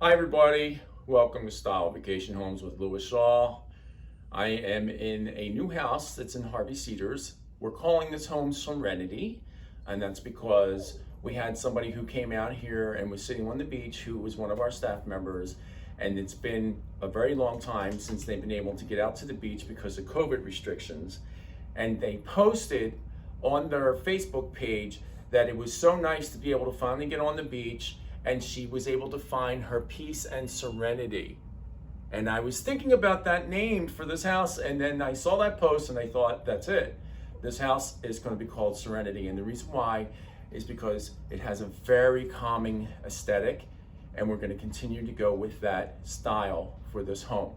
Hi everybody, welcome to Style Vacation Homes with Louis Shaw. I am in a new house that's in Harvey Cedars. We're calling this home Serenity, and that's because we had somebody who came out here and was sitting on the beach who was one of our staff members, and it's been a very long time since they've been able to get out to the beach because of COVID restrictions. And they posted on their Facebook page that it was so nice to be able to finally get on the beach, and she was able to find her peace and serenity. And I was thinking about that name for this house, and then I saw that post and I thought, that's it. This house is going to be called Serenity. And the reason why is because it has a very calming aesthetic, and we're going to continue to go with that style for this home.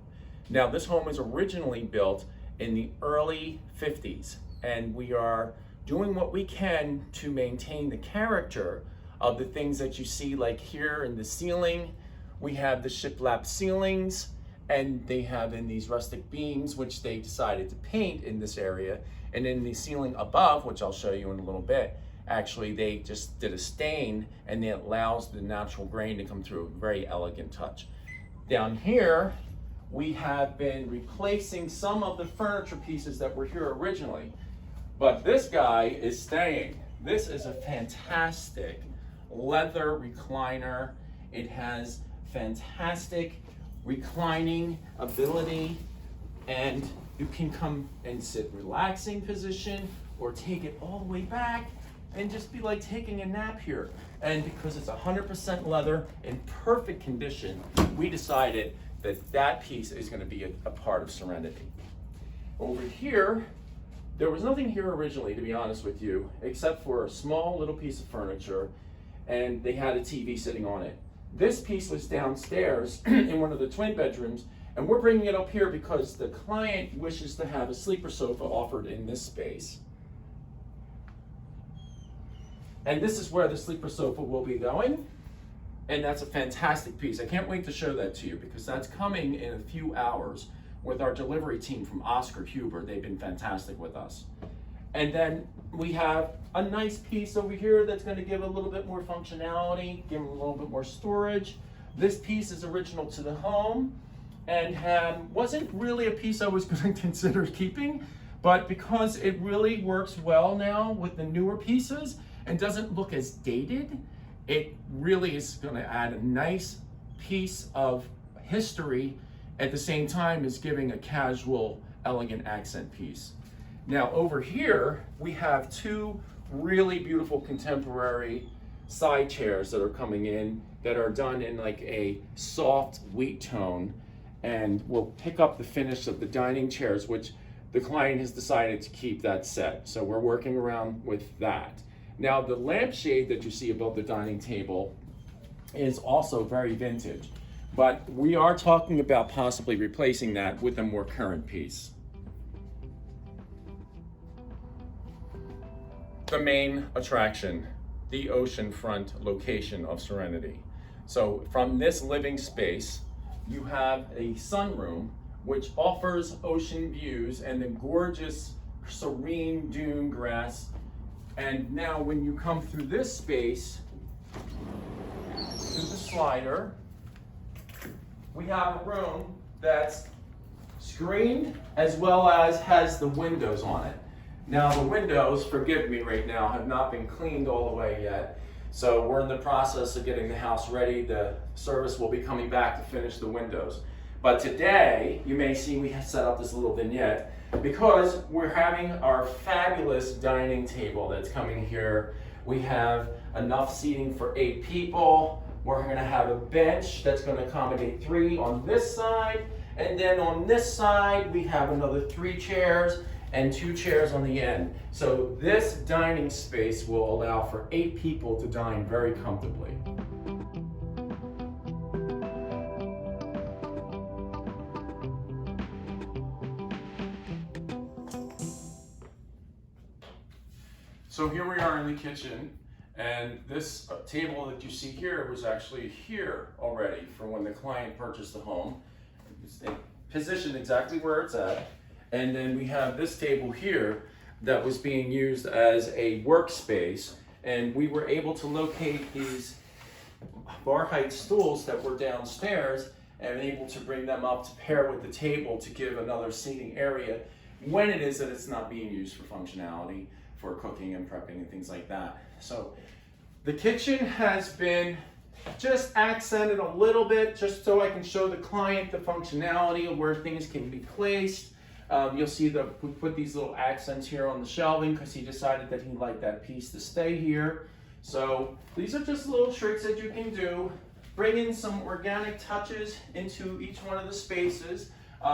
Now, this home was originally built in the early 50s, and we are doing what we can to maintain the character of the things that you see, like here in the ceiling. We have the shiplap ceilings, and they have in these rustic beams, which they decided to paint in this area. And in the ceiling above, which I'll show you in a little bit, actually they just did a stain, and it allows the natural grain to come through. A very elegant touch. Down here, we have been replacing some of the furniture pieces that were here originally, but this guy is staying. This is a fantastic leather recliner. It has fantastic reclining ability, and you can come and sit relaxing position or take it all the way back and just be like taking a nap here. And because it's 100% leather in perfect condition, we decided that that piece is going to be a part of Serenity. Over here, there was nothing here originally, to be honest with you, except for a small little piece of furniture, and they had a TV sitting on it. This piece was downstairs in one of the twin bedrooms, and we're bringing it up here because the client wishes to have a sleeper sofa offered in this space. And this is where the sleeper sofa will be going, and that's a fantastic piece. I can't wait to show that to you because that's coming in a few hours with our delivery team from Oscar Huber. They've been fantastic with us. And then we have a nice piece over here that's going to give a little bit more functionality, give them a little bit more storage. This piece is original to the home and wasn't really a piece I was going to consider keeping, but because it really works well now with the newer pieces and doesn't look as dated, it really is going to add a nice piece of history at the same time as giving a casual, elegant accent piece. Now over here, we have two really beautiful contemporary side chairs that are coming in that are done in like a soft wheat tone, and we'll pick up the finish of the dining chairs, which the client has decided to keep that set. So we're working around with that. Now the lampshade that you see above the dining table is also very vintage, but we are talking about possibly replacing that with a more current piece. The main attraction, the oceanfront location of Serenity. So from this living space, you have a sunroom which offers ocean views and the gorgeous serene dune grass. And now when you come through this space, through the slider, we have a room that's screened as well as has the windows on it. Now the windows, forgive me right now, have not been cleaned all the way yet. So we're in the process of getting the house ready. The service will be coming back to finish the windows. But today, you may see we have set up this little vignette because we're having our fabulous dining table that's coming here. We have enough seating for 8 people. We're gonna have a bench that's gonna accommodate 3 on this side. And then on this side, we have another 3 chairs and 2 chairs on the end. So this dining space will allow for 8 people to dine very comfortably. So here we are in the kitchen, and this table that you see here was actually here already for when the client purchased the home. It's positioned exactly where it's at. And then we have this table here that was being used as a workspace, and we were able to locate these bar height stools that were downstairs and able to bring them up to pair with the table to give another seating area when it is that it's not being used for functionality, for cooking and prepping and things like that. So the kitchen has been just accented a little bit just so I can show the client the functionality of where things can be placed. You'll see that we put these little accents here on the shelving because he decided that he'd like that piece to stay here. So these are just little tricks that you can do. Bring in some organic touches into each one of the spaces.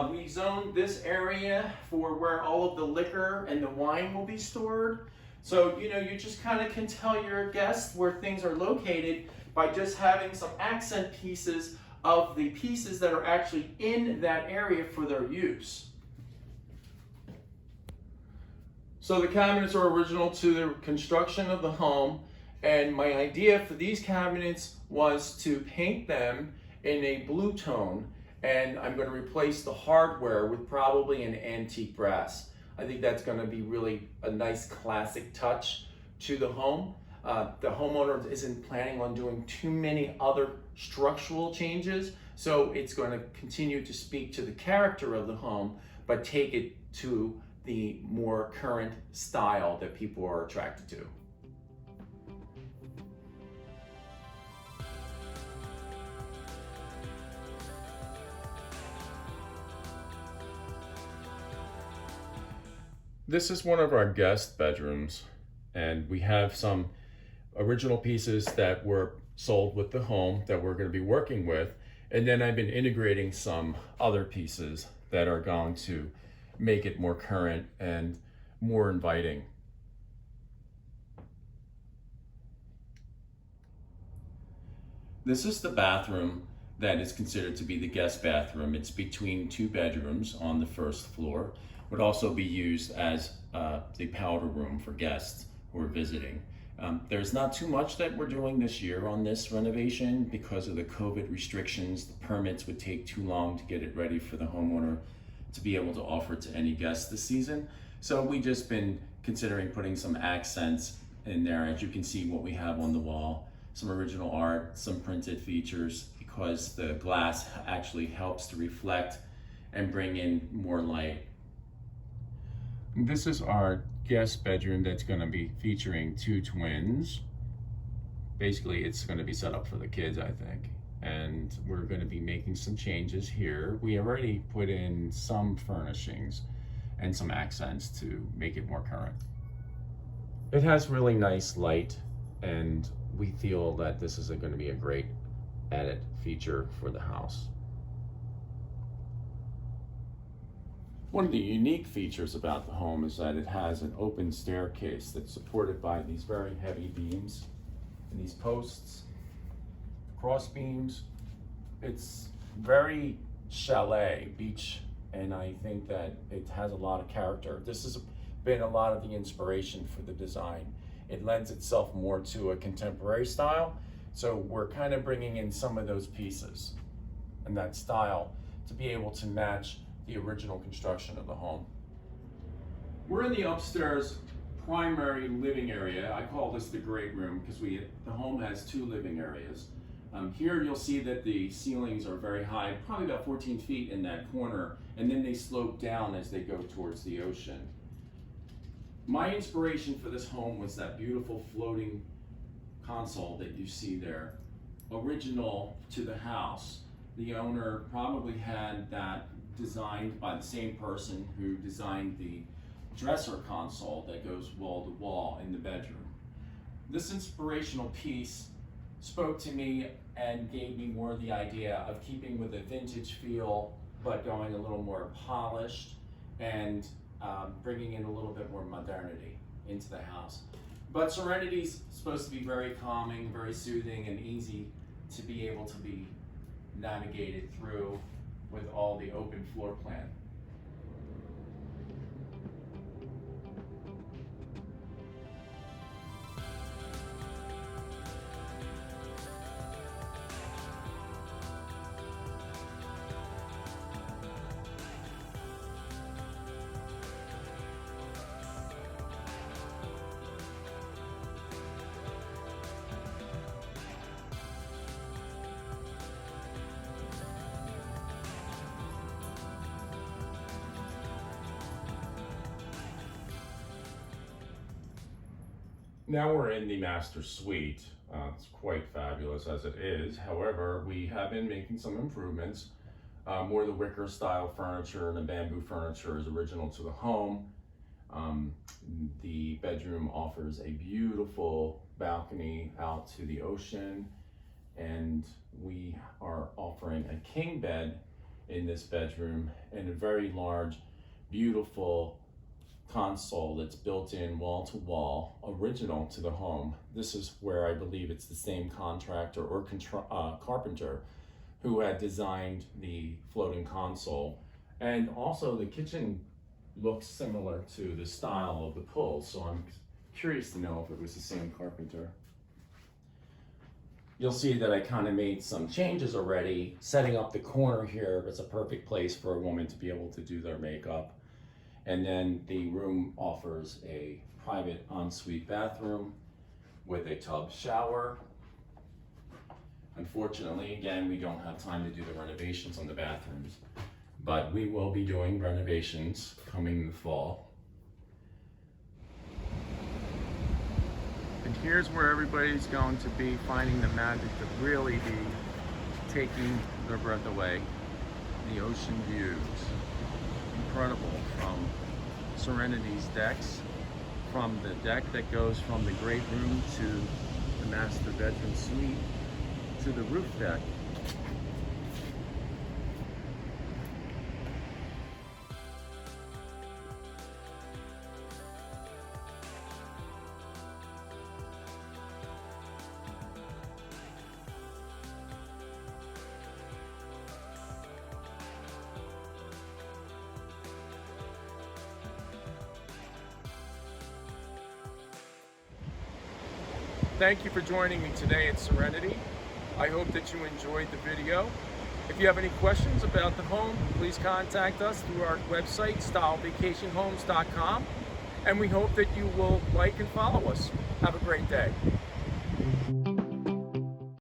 We zoned this area for where all of the liquor and the wine will be stored. So, you know, you just kind of can tell your guests where things are located by just having some accent pieces of the pieces that are actually in that area for their use. So the cabinets are original to the construction of the home, and my idea for these cabinets was to paint them in a blue tone, and I'm going to replace the hardware with probably an antique brass. I think that's going to be really a nice classic touch to the home. The homeowner isn't planning on doing too many other structural changes, so it's going to continue to speak to the character of the home, but take it to the more current style that people are attracted to. This is one of our guest bedrooms, and we have some original pieces that were sold with the home that we're going to be working with, and then I've been integrating some other pieces that are going to make it more current and more inviting. This is the bathroom that is considered to be the guest bathroom. It's between two bedrooms on the first floor. Would also be used as the powder room for guests who are visiting. There's not too much that we're doing this year on this renovation because of the COVID restrictions. The permits would take too long to get it ready for the homeowner to be able to offer to any guests this season. So we just been considering putting some accents in there. As you can see what we have on the wall, some original art, some printed features, because the glass actually helps to reflect and bring in more light. This is our guest bedroom that's going to be featuring two twins. Basically, it's going to be set up for the kids, I think. And we're going to be making some changes here. We already put in some furnishings and some accents to make it more current. It has really nice light, and we feel that this is going to be a great added feature for the house. One of the unique features about the home is that it has an open staircase that's supported by these very heavy beams and these posts, cross beams. It's very chalet, beach, and I think that it has a lot of character. This has been a lot of the inspiration for the design. It lends itself more to a contemporary style, so we're kind of bringing in some of those pieces and that style to be able to match the original construction of the home. We're in the upstairs primary living area. I call this the great room because the home has two living areas. Here you'll see that the ceilings are very high, probably about 14 feet in that corner, and then they slope down as they go towards the ocean. My inspiration for this home was that beautiful floating console that you see there, original to the house. The owner probably had that designed by the same person who designed the dresser console that goes wall to wall in the bedroom. This inspirational piece spoke to me and gave me more the idea of keeping with a vintage feel, but going a little more polished and bringing in a little bit more modernity into the house. But Serenity's supposed to be very calming, very soothing, and easy to be able to be navigated through with all the open floor plan. Now we're in the master suite. It's quite fabulous as it is. However, we have been making some improvements. More of the wicker style furniture and the bamboo furniture is original to the home. The bedroom offers a beautiful balcony out to the ocean, and we are offering a king bed in this bedroom and a very large, beautiful console that's built in wall to wall, original to the home. This is where I believe it's the same contractor or carpenter who had designed the floating console. And also the kitchen looks similar to the style of the pull, so I'm curious to know if it was the same carpenter. You'll see that I kind of made some changes already. Setting up the corner here is a perfect place for a woman to be able to do their makeup. And then the room offers a private ensuite bathroom with a tub shower. Unfortunately, again, we don't have time to do the renovations on the bathrooms, but we will be doing renovations coming in the fall. And here's where everybody's going to be finding the magic to really be taking their breath away. The ocean views. Incredible, from Serenity's decks, from the deck that goes from the great room to the master bedroom suite to the roof deck. Thank you for joining me today at Serenity. I hope that you enjoyed the video. If you have any questions about the home, please contact us through our website, stylevacationhomes.com, and we hope that you will like and follow us. Have a great day.